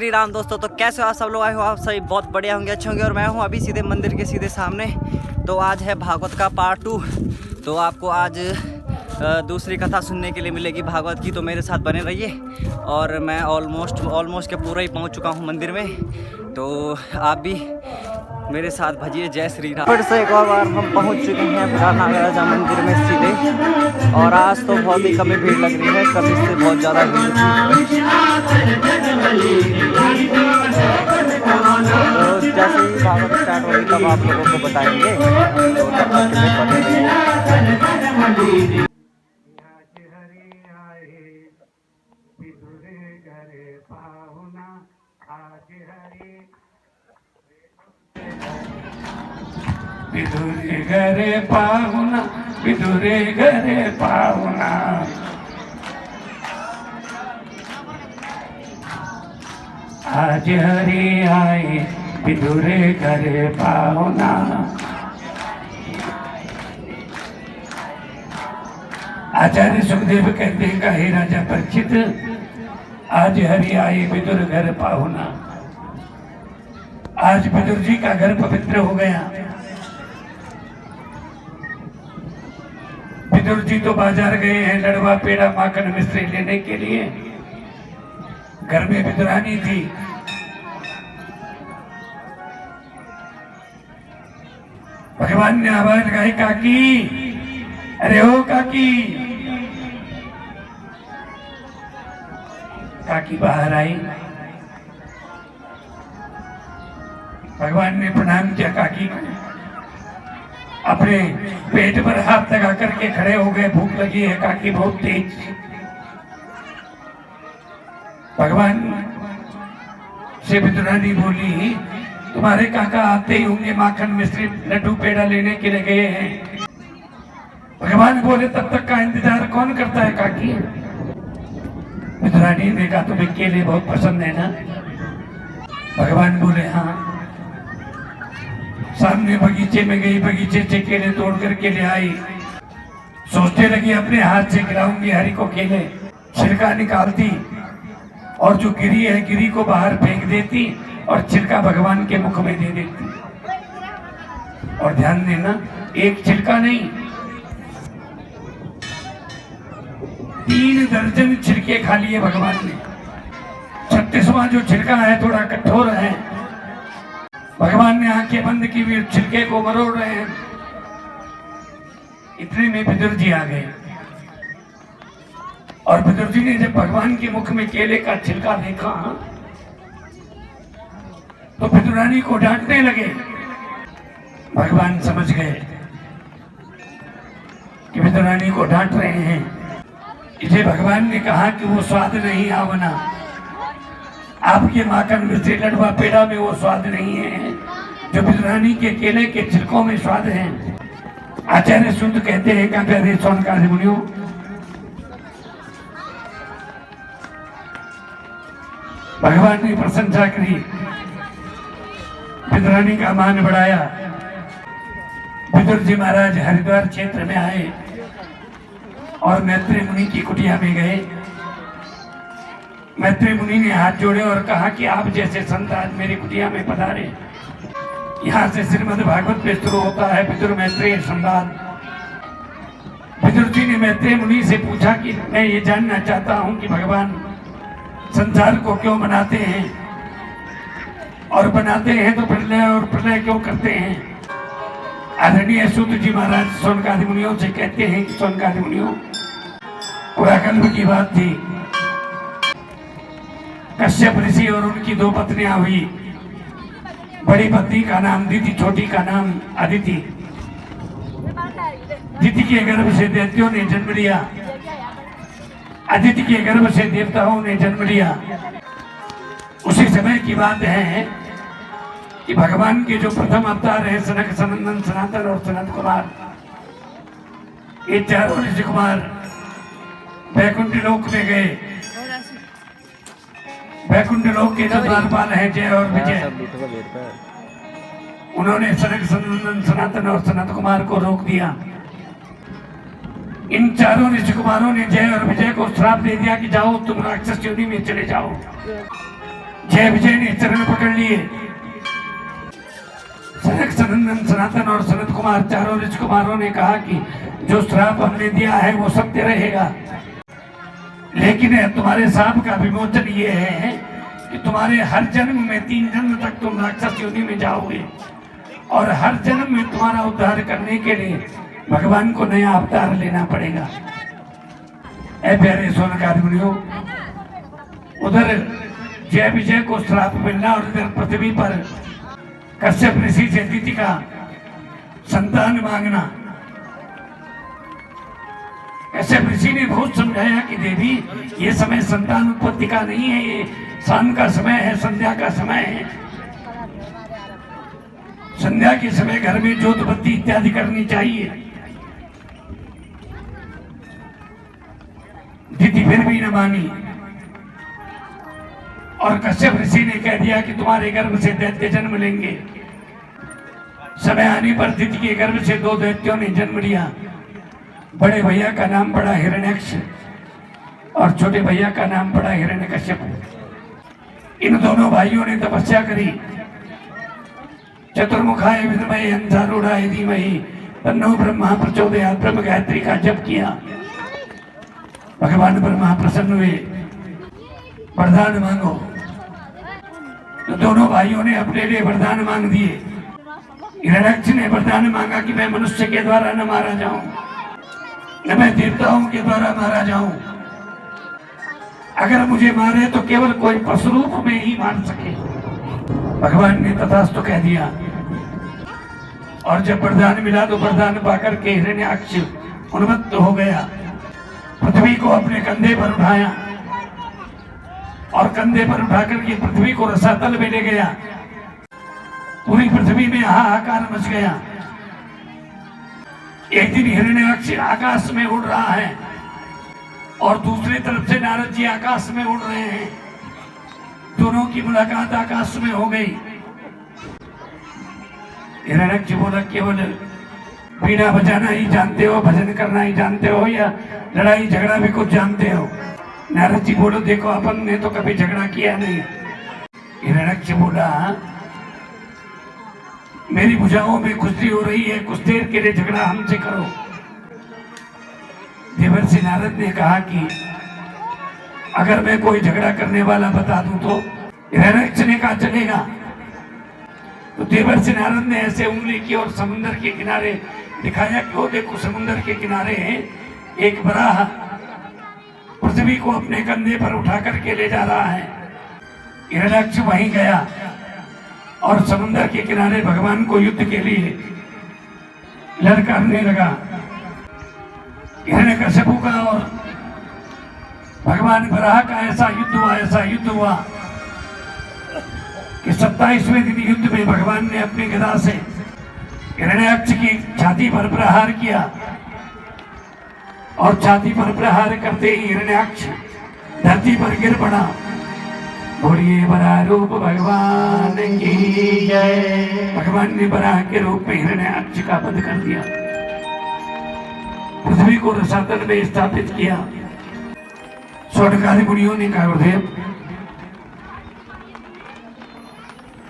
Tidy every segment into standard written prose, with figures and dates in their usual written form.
श्री राम दोस्तों। तो कैसे हो आप सब लोग? आए हो आप सभी बहुत बढ़िया होंगे, अच्छे होंगे। और मैं हूँ अभी सीधे मंदिर के सीधे सामने। तो आज है भागवत का पार्ट 2। तो आपको आज दूसरी कथा सुनने के लिए मिलेगी भागवत की, तो मेरे साथ बने रहिए। और मैं ऑलमोस्ट के पूरा ही पहुँच चुका हूँ मंदिर में, तो आप भी मेरे साथ भजिए। जय श्री राम। फिर से एक और बार हम पहुंच चुके हैं नागराजा मंदिर में सीधे। और आज तो बहुत ही कमी भीड़ लग रही है, कभी से बहुत ज़्यादा भीड़ थी। तो जैसे ही भागवत स्टार्ट होगी तब आप लोगों को बताएंगे, तो तब तक के लिए बने रहिए। विदुरे घरे पाहुना, विदुरे घरे पाहुना, आज हरि आए विदुरे घरे पाहुना। आचार्य सुखदेव कहते हैं, हे राजा परीक्षित, आज हरि आए विदुर घर पाहुना। आज विदुर जी का घर पवित्र हो गया। विदुर जी तो बाजार गए हैं लड़वा पेड़ा माखन मिश्री लेने के लिए। घर में विदुरानी थी। भगवान ने आवाज लगाई, काकी, अरे ओ काकी। काकी बाहर आई। भगवान ने प्रणाम किया काकी को। अपने पेट पर हाथ लगा करके खड़े हो गए। भूख लगी है काकी बहुत तेज। भगवान से विदुरानी बोली, तुम्हारे काका आते ही होंगे, माखन मिश्री लड्डू पेड़ा लेने के लिए गए हैं। भगवान बोले, तब तक का इंतजार कौन करता है काकी? विदुरानी ने कहा, तुम्हें केले बहुत पसंद है ना? भगवान बोले, हाँ। सामने बगीचे में गई, बगीचे से केले तोड़ करके ले आई। सोचने लगी, अपने हाथ से गिराऊंगी हरि को केले। छिलका निकालती और जो गिरी है गिरी को बाहर फेंक देती और छिलका भगवान के मुख में दे देती। और ध्यान देना, एक छिलका नहीं, 3 दर्जन छिलके खा लिए भगवान ने। 36वां जो छिलका है थोड़ा कठोर है। भगवान ने आंखें बंद की हुई छिलके को मरोड़ रहे हैं। इतने में विदुर जी आ गए। और विदुर जी ने जब भगवान के मुख में केले का छिलका देखा तो विदुरानी को डांटने लगे। भगवान समझ गए कि विदुरानी को डांट रहे हैं। इसे भगवान ने कहा कि वो स्वाद नहीं आवना, आपके माखन मिश्री लड़वा पेड़ा में वो स्वाद नहीं है जो विदुरानी के केले के छिलकों में स्वाद है। आचार्य शुद्ध कहते हैं कि प्यारे सोनकादि मुनियों, भगवान ने प्रशंसा करी, विदुरानी का मान बढ़ाया। विदुर जी महाराज हरिद्वार क्षेत्र में आए और मैत्री मुनि की कुटिया में गए। मैत्री मुनि ने हाथ जोड़े और कहा कि आप जैसे संत आज मेरी कुटिया में पधारे। यहाँ से श्रीमद् भागवत में शुरू होता है विदुर मैत्रेय संवाद। विदुर जी ने मैत्री मुनि से पूछा कि मैं ये जानना चाहता हूँ कि भगवान संसार को क्यों बनाते हैं, और बनाते हैं तो प्रलय और प्रलय क्यों करते हैं। आदरणीय सूत जी महाराज सोनकादि मुनियों से कहते हैं कि सोनकादि मुनियों, पुराकल्प की बात थी। कश्यप ऋषि और उनकी 2 पत्नियां हुई। बड़ी पत्नी का नाम दिति, छोटी का नाम अदिति। दिति के गर्भ से दैत्यों ने जन्म लिया, अदिति के गर्भ से देवताओं ने जन्म लिया। उसी समय की बात है कि भगवान के जो प्रथम अवतार है सनक, सनंदन, सनातन और सनत कुमार, ये चारों ऋषि कुमार वैकुंठ लोक में गए। वैकुंठ लोक के जो द्वारपाल हैं जय और विजय, उन्होंने सनक, सनंदन, सनातन और सनत कुमार को रोक दिया। इन चारों ऋषि कुमारों ने जय और विजय को श्राप दे दिया कि जाओ तुम राक्षस योनि में चले जाओ। जय विजय ने चरण पकड़ लिए। सनक, सनंदन, सनातन और सनत कुमार चारों राजकुमारों ने कहा कि जो श्राप हमने दिया है वो सत्य रहेगा, लेकिन तुम्हारे शाप का विमोचन ये है कि तुम्हारे हर जन्म में 3 जन्म तक तुम राक्षस योनि में जाओगे और हर जन्म में तुम्हारा उद्धार करने के लिए भगवान को नया अवतार लेना पड़ेगा। ऐ प्यारे सोनकार मुनियों, उधर जय विजय को श्राप मिलना और इधर पृथ्वी पर कश्यप ऋषि से दिति का संतान मांगना। कश्यप ऋषि ने बहुत समझाया कि देवी ये समय संतान उत्पत्ति का नहीं है, ये शाम का समय है, संध्या का समय है। संध्या के समय घर में ज्योत बत्ती इत्यादि करनी चाहिए। दिति फिर भी न मानी और कश्यप ऋषि ने कह दिया कि तुम्हारे गर्भ से दैत्य जन्म लेंगे। समय आने पर दिति के गर्भ से 2 दैत्यों ने जन्म लिया। बड़े भैया का नाम पड़ा हिरण्याक्ष और छोटे भैया का नाम पड़ा हिरण्यकश्यप। इन दोनों भाइयों ने तपस्या करी। चतुर्मुखाय विद्महे अंधारूढ़ाय धीमहि तन्नो ब्रह्मा प्रचोदयात्, ब्रह्म गायत्री का जप किया। भगवान ब्रह्मा प्रसन्न हुए, वरदान मांगो। तो दोनों भाइयों ने अपने लिए वरदान मांग दिए। हिरण्याक्ष ने वरदान मांगा कि मैं मनुष्य के द्वारा न मारा जाऊं, न मैं देवताओं के द्वारा मारा जाऊं। अगर मुझे मारे तो केवल कोई पशु रूप में ही मार सके। भगवान ने तथास्तु कह दिया। और जब वरदान मिला तो वरदान पाकर के हिरण्याक्ष उन्मत्त हो गया। पृथ्वी को अपने कंधे पर उठाया और कंधे पर उठाकर के पृथ्वी को रसातल में ले गया। पूरी पृथ्वी में हाहाकार मच गया। एक दिन हिरण्याक्ष आकाश में उड़ रहा है और दूसरी तरफ से नारद जी आकाश में उड़ रहे हैं। दोनों की मुलाकात आकाश में हो गई। हिरण्याक्ष बोला, केवल बीड़ा बजाना ही जानते हो, भजन करना ही जानते हो, या लड़ाई झगड़ा भी कुछ जानते हो? नारद जी बोलो, देखो अपन ने तो कभी झगड़ा किया नहीं। हिरण्याक्ष बोला, मेरी भुजाओं में खुजली हो रही है, कुछ देर के लिए झगड़ा हमसे करो। देवर्षि नारद ने कहा कि अगर मैं कोई झगड़ा करने वाला बता दूं तो? हिरण्याक्ष ने कहा चलेगा। तो देवर्षि नारद ने ऐसे उंगली की और समुद्र के किनारे दिखाया कि वो देखो समुद्र के किनारे है एक बराह पृथ्वी को अपने कंधे पर उठा करके ले जा रहा है। हिरण्याक्ष वहीं गया और समुद्र के किनारे भगवान को युद्ध के लिए ललकारने लगा। हिरण्यकश्यप का और भगवान बराह का ऐसा युद्ध हुआ कि 27वें दिन युद्ध में भगवान ने अपनी गदा से हिरण्याक्ष की छाती पर प्रहार किया और छाती पर प्रहार करते ही हिरण्याक्ष धरती पर गिर पड़ा। बोलिए बराह रूप भगवान की जय। भगवान ने बराह के रूप में हिरण्याक्ष का वध कर दिया, पृथ्वी को रसातल में स्थापित किया। स्वर्णकारी मुनियों ने कहा, गुरुदेव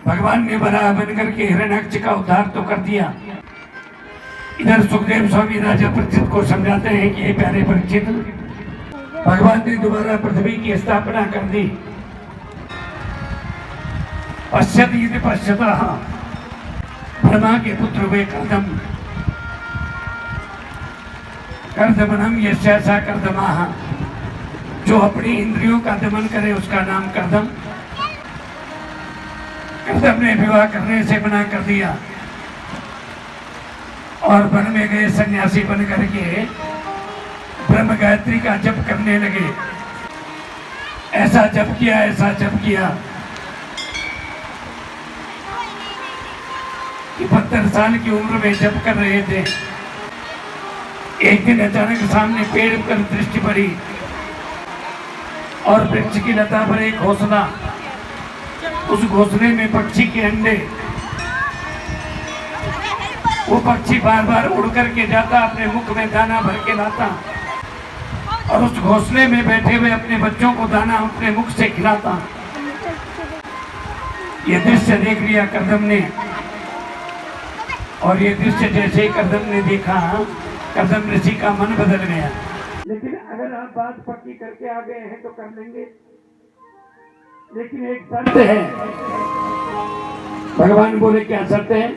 भगवान ने बराह बनकर के हिरण्याक्ष का उद्धार तो कर दिया। इधर सुखदेव स्वामी राजा परीक्षित को समझाते हैं कि ये प्यारे परीक्षित, भगवान ने दोबारा पृथ्वी की स्थापना कर दी। पश्यति यदि पश्यतः ब्रह्मा के पुत्र वे कर्दमनम यस्या कर्दमाः। जो अपनी इंद्रियों का दमन करे उसका नाम कर्दम। कर्दम ने विवाह करने से मना कर दिया और वन में गए सन्यासी बन करके ब्रह्म गायत्री का जप करने लगे। ऐसा जप किया कि 72 साल की उम्र में जप कर रहे थे। एक दिन अचानक सामने पेड़ पर दृष्टि पड़ी और वृक्ष की लता पर एक घोंसला, उस घोंसले में पक्षी के अंडे। वो पक्षी बार बार उड़ करके जाता, अपने मुख में दाना भर के लाता और उस घोंसले में बैठे हुए अपने बच्चों को दाना अपने मुख से खिलाता। ये दृश्य देख लिया कर्दम ने, और ये दृश्य जैसे ही कर्दम ने देखा, कर्दम ऋषि का मन बदल गया। लेकिन अगर आप बात पक्की करके आ गए हैं तो कर लेंगे, लेकिन एक शर्त है। भगवान बोले क्या शर्त है?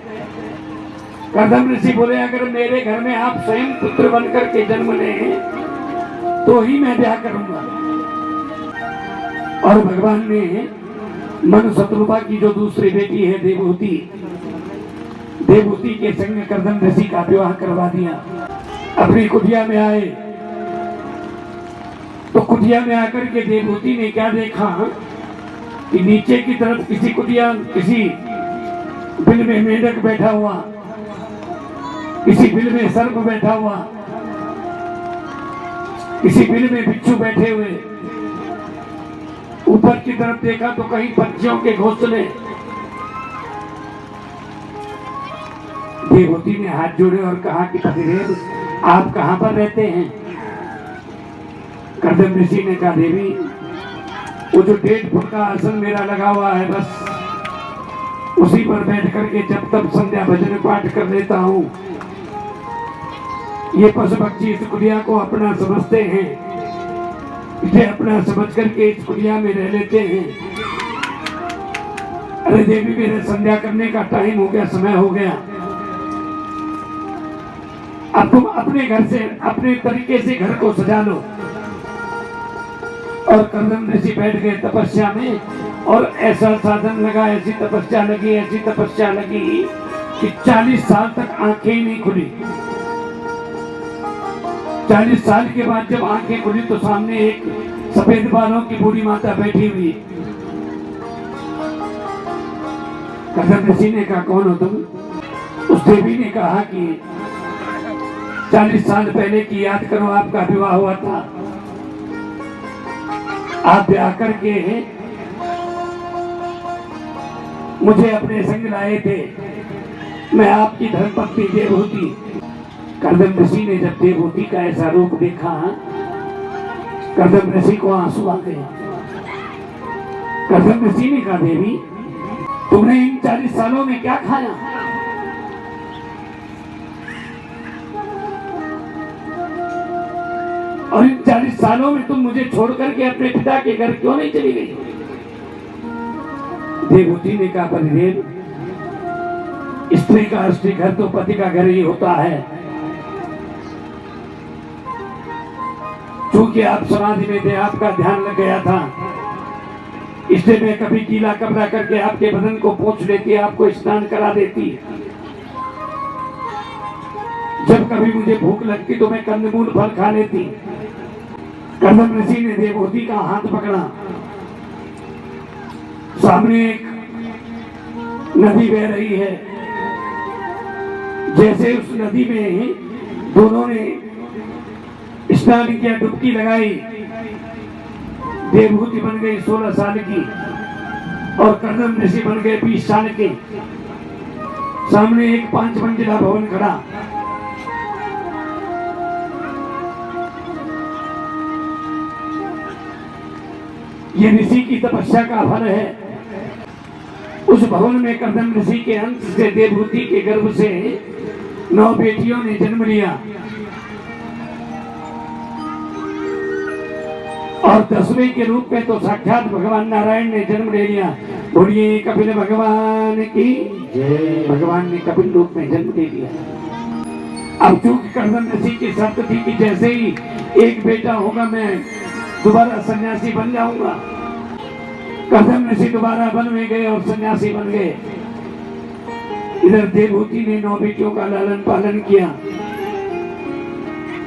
कर्दम ऋषि बोले अगर मेरे घर में आप स्वयं पुत्र बनकर के जन्म लें तो ही मैं ब्याह करूंगा। और भगवान ने मनु शत्रुपा की जो दूसरी बेटी है देवहूति, देवहूति के संग कर्दम ऋषि का विवाह करवा दिया। अपनी कुटिया में आए तो कुटिया में आकर के देवहूति ने क्या देखा कि नीचे की तरफ किसी बिल में मेढक बैठा हुआ, किसी बिल में सर्प बैठा हुआ, किसी बिल में बिच्छू बैठे हुए। ऊपर की तरफ देखा तो कहीं पक्षियों के घोंसले। देवहूति ने हाथ जोड़े और कहा कि पतिदेव आप कहां पर रहते हैं? कर्दम ऋषि ने कहा देवी वो जो 1.5 फुट का आसन मेरा लगा हुआ है, बस उसी पर बैठ करके जब तब संध्या भजन पाठ कर लेता हूँ। ये पशु पक्षी इस कुटिया को अपना समझते हैं, इसे अपना समझ करके इस कुटिया में रह लेते हैं। अरे देवी मेरे संध्या करने का टाइम हो गया, समय हो गया, अब तुम अपने घर से अपने तरीके से घर को सजा लो। और कर्दम ऋषि बैठ गए तपस्या में, और ऐसा साधन लगा, ऐसी तपस्या लगी कि 40 साल तक आंखें ही नहीं खुली। 40 साल के बाद जब आंखें खुली तो सामने एक सफेद बालों की बूढ़ी माता बैठी हुई। कर्दम ऋषि ने कहा कौन हो तुम? उस देवी ने कहा कि 40 साल पहले की याद करो, आपका विवाह हुआ था, आप ब्याह करके मुझे अपने संग लाए थे, मैं आपकी धर्मपत्नी देवहूति। कर्दम ऋषि ने जब देवहूति का ऐसा रूप देखा, कर्दम ऋषि को आंसू आ गए। कर्दम ऋषि ने कहा देवी तुमने इन 40 सालों में क्या खाया? और इन 40 सालों में तुम मुझे छोड़ करके अपने पिता के घर क्यों नहीं चली गई? देवहूति ने कहा पतिदेव स्त्री का असली घर तो पति का घर ही होता है। चूंकि आप समाधि में थे, आपका ध्यान लग गया था, इसलिए मैं कभी गीला कपड़ा करके आपके बदन को पोंछ लेती, आपको स्नान करा देती। जब कभी मुझे भूख लगती तो मैं कंदमूल फल खा लेती। कर्दम ऋषि ने देवहूति का हाथ पकड़ा। सामने एक नदी बह रही है, जैसे उस नदी में दोनों ने स्नान किया, डुबकी लगाई, देवहूति बन गई 16 साल की और कर्दम ऋषि बन गए 20 साल के। सामने एक 5 मंजिला भवन खड़ा। ये ऋषि की तपस्या का फल है। उस भवन में कर्दम ऋषि के अंश से देवहूति के गर्भ से 9 बेटियों ने जन्म लिया और 10वें के रूप में तो साक्षात भगवान नारायण ने जन्म ले लिया। बोलिए कपिल भगवान की जय। भगवान ने कपिल रूप में जन्म ले लिया। अब चूंकि कर्दम ऋषि की शर्त थी कि जैसे ही एक बेटा होगा मैं दोबारा सन्यासी बन जाऊंगा। कर्दम ऋषि दोबारा वन में गए और सन्यासी बन गए। इधर देवहूति ने 9 बेटियों का लालन पालन किया,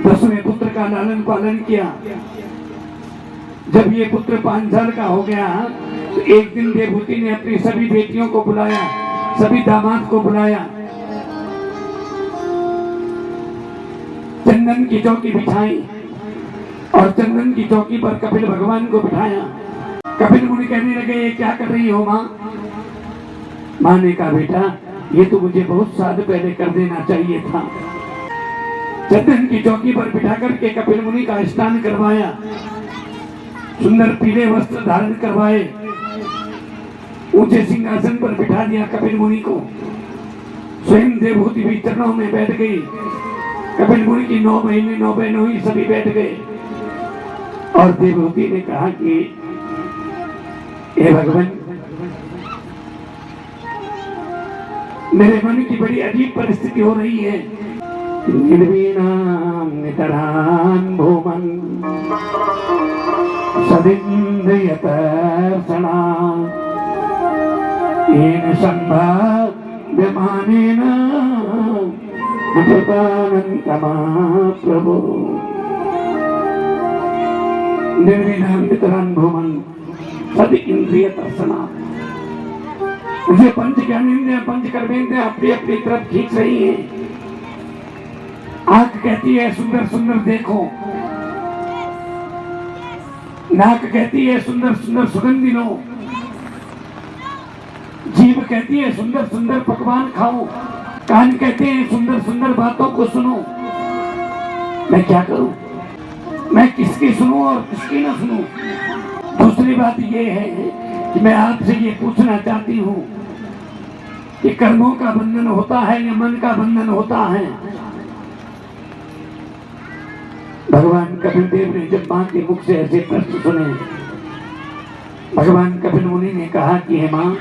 10वें पुत्र का लालन पालन किया। जब ये पुत्र 5 साल का हो गया तो एक दिन देवहूति ने अपनी सभी बेटियों को बुलाया, सभी दामाद को बुलाया, चंदन की चौकी बिछाई और चंदन की चौकी पर कपिल भगवान को बिठाया। कपिल मुनि कहने लगे ये क्या कर रही हो माँ? माँ ने कहा बेटा ये तो मुझे बहुत साल पहले कर देना चाहिए था। चंदन की चौकी पर बिठा करके कपिल मुनि का स्नान करवाया, सुंदर पीले वस्त्र धारण करवाए, ऊंचे सिंहासन पर बिठा दिया कपिल मुनि को। स्वयं देवहूति भी चरणों में बैठ गई। कपिल मुनि की 9 महीने 9 बहनों ही सभी बैठ गए और देवहूति ने कहा कि हे भगवान, मेरे मन की बड़ी अजीब परिस्थिति हो रही है। निर्वीणां नितरां भूमन् सदिन्द्रियतर्षणा येन संभाव्यमानेन अमृतानन्तमा प्रभो। निर्वीणां नितरां भूमन् सदिन्द्रियतर्षणा। मुझे पंच ज्ञानेंद्रियां पंच कर्मेंद्रियां अपनी अपनी तरफ खींच रही हैं। आंख कहती है सुंदर सुंदर देखो, नाक कहती है सुंदर सुंदर सुगंधी लो, जीभ कहती है सुंदर सुंदर पकवान खाओ, कान कहते हैं सुंदर सुंदर बातों को सुनो। मैं क्या करूं? मैं किसकी सुनूं और किसकी ना सुनूं? दूसरी बात यह है कि मैं आपसे ये पूछना चाहती हूं कि कर्मों का बंधन होता है या मन का बंधन होता है? भगवान कपिल देव ने जब मां के मुख से ऐसे प्रश्न सुने, भगवान कपिल मुनि ने कहा कि हे मां,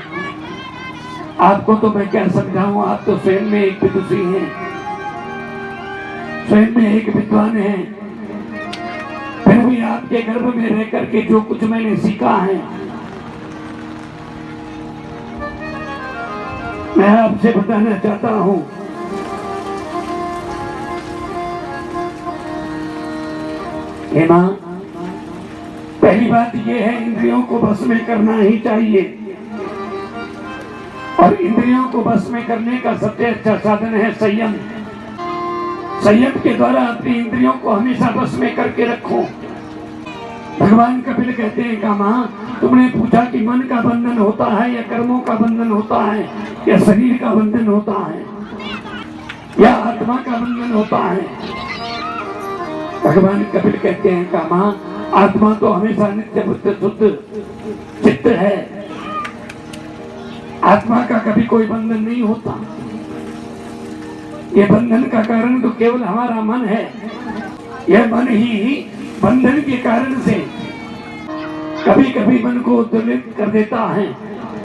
आपको तो मैं क्या समझाऊं, आप तो स्वयं में एक विदुषी हैं, स्वयं में एक विद्वान हैं, फिर भी आपके गर्भ में रह करके जो कुछ मैंने सीखा है, मैं आपसे बताना चाहता हूं। हे मां, पहली बात यह है, इंद्रियों को बस में करना ही चाहिए और इंद्रियों को बस में करने का सबसे अच्छा साधन है संयम। संयम के द्वारा अपनी इंद्रियों को हमेशा बस में करके रखो। भगवान कपिल कहते हैं कि मां, तुमने पूछा कि मन का बंधन होता है या कर्मों का बंधन होता है या शरीर का बंधन होता है या आत्मा का बंधन होता है। भगवान कपिल कहते हैं कि मां, आत्मा तो हमेशा नित्य बुद्ध शुद्ध चित्त है, आत्मा का कभी कोई बंधन नहीं होता। ये बंधन का कारण तो केवल हमारा मन है। यह मन ही बंधन के कारण से कभी कभी मन को उद्वेलित कर देता है।